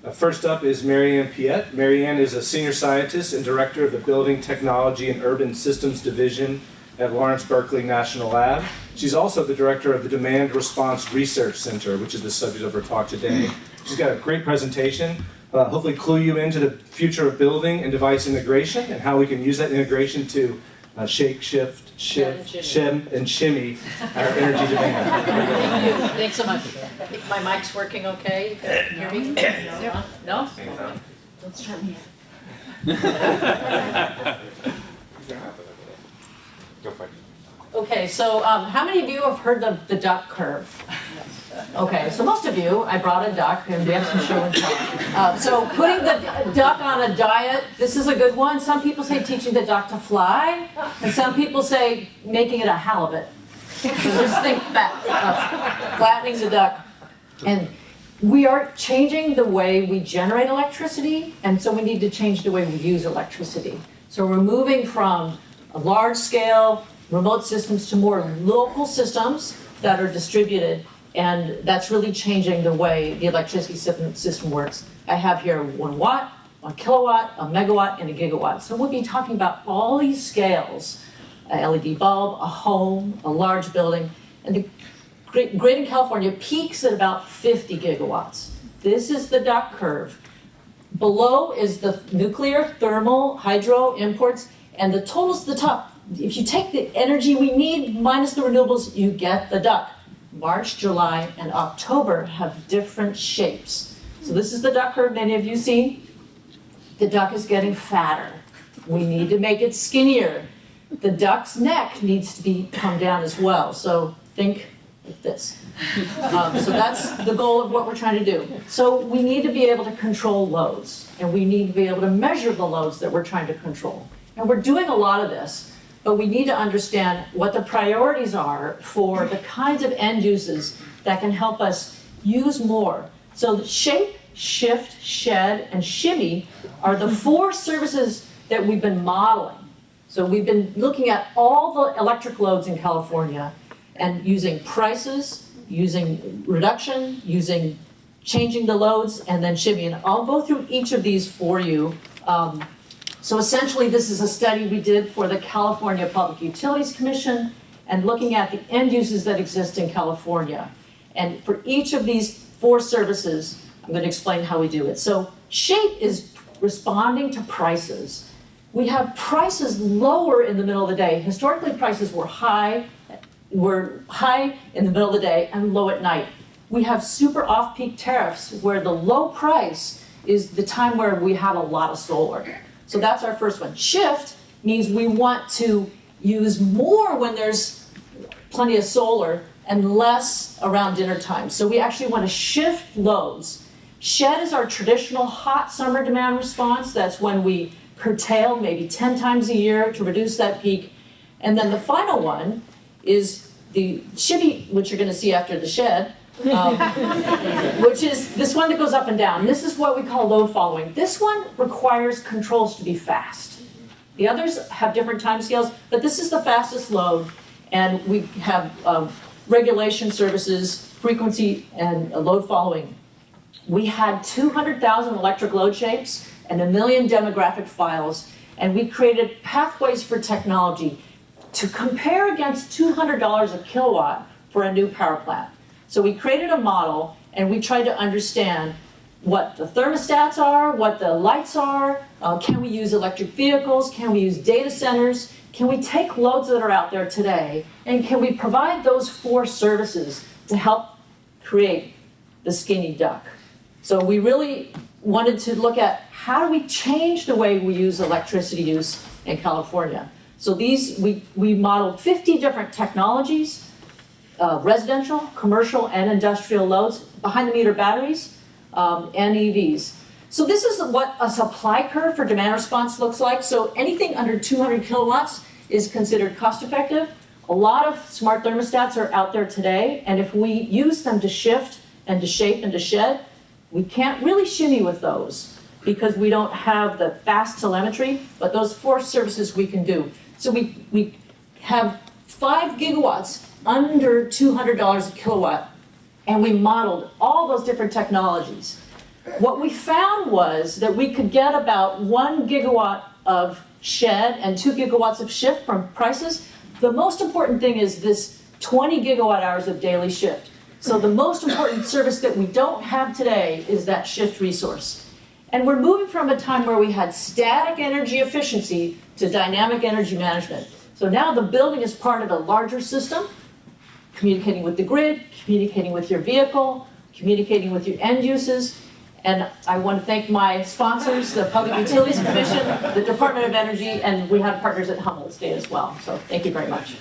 First up is Mary Ann Piette. Mary Ann is a senior scientist and director of the Building Technology and Urban Systems Division at Lawrence Berkeley National Lab. She's also the director of the Demand Response Research Center, which is the subject of her talk today. She's got a great presentation, hopefully clue you into the future of building and device integration and how we can use that integration to shake, shift, shim, and shimmy our energy demand. Thank you. Thanks so much. I think my mic's working okay. You can hear me? No? No? Let's try me. Go for it. Okay, so how many of you have heard of the duck curve? Okay, so most of you, I brought a duck and we have some show and tell. So putting the duck on a diet, this is a good one. Some people say teaching the duck to fly, and some people say making it a halibut. So just think back, flattening the duck. And we are changing the way we generate electricity, and so we need to change the way we use electricity. So we're moving from a large scale remote systems to more local systems that are distributed, and that's really changing the way the electricity system works. I have here 1 watt, 1 kilowatt, a megawatt, and a gigawatt. So we'll be talking about all these scales, a LED bulb, a home, a large building, and the grid in California peaks at about 50 gigawatts. This is the duck curve. Below is the nuclear, thermal, hydro imports, and the total's the top. If you take the energy we need minus the renewables, you get the duck. March, July, and October have different shapes. So this is the duck curve many of you seen. The duck is getting fatter. We need to make it skinnier. The duck's neck needs to come down as well. So think like this. So that's the goal of what we're trying to do. So we need to be able to control loads, and we need to be able to measure the loads that we're trying to control. And we're doing a lot of this, but we need to understand what the priorities are for the kinds of end uses that can help us use more. So the shape, shift, shed, and shimmy are the 4 services that we've been modeling. So we've been looking at all the electric loads in California and using prices, using reduction, using changing the loads, and then shimmy. And I'll go through each of these for you. So essentially, this is a study we did for the California Public Utilities Commission and looking at the end uses that exist in California. And for each of these 4 services, I'm going to explain how we do it. So shape is responding to prices. We have prices lower in the middle of the day. Historically, prices were high in the middle of the day and low at night. We have super off-peak tariffs where the low price is the time where we have a lot of solar. So that's our first one. Shift means we want to use more when there's plenty of solar and less around dinner time. So we actually want to shift loads. Shed is our traditional hot summer demand response. That's when we curtail maybe 10 times a year to reduce that peak. And then the final one is the shimmy, which you're going to see after the shed, which is this one that goes up and down. This is what we call load following. This one requires controls to be fast. The others have different time scales, but this is the fastest load, and we have regulation services, frequency, and load following. We had 200,000 electric load shapes and 1 million demographic files, and we created pathways for technology to compare against $200 a kilowatt for a new power plant. So we created a model, and we tried to understand what the thermostats are, what the lights are, can we use electric vehicles, can we use data centers, can we take loads that are out there today, and can we provide those 4 services to help create the skinny duck. So we really wanted to look at how do we change the way we use electricity use in California. So we modeled 50 different technologies, residential, commercial, and industrial loads, behind-the-meter batteries, and EVs. So this is what a supply curve for demand response looks like. So anything under 200 kilowatts is considered cost-effective. A lot of smart thermostats are out there today, and if we use them to shift and to shape and to shed, we can't really shimmy with those because we don't have the fast telemetry, but those 4 services we can do. So we have 5 gigawatts under $200 a kilowatt, and we modeled all those different technologies. What we found was that we could get about 1 gigawatt of shed and 2 gigawatts of shift from prices. The most important thing is this 20 gigawatt hours of daily shift. So the most important service that we don't have today is that shift resource. And we're moving from a time where we had static energy efficiency to dynamic energy management. So now the building is part of a larger system, communicating with the grid, communicating with your vehicle, communicating with your end uses. And I want to thank my sponsors, the Public Utilities Commission, the Department of Energy, and we have partners at Humboldt State as well. So thank you very much.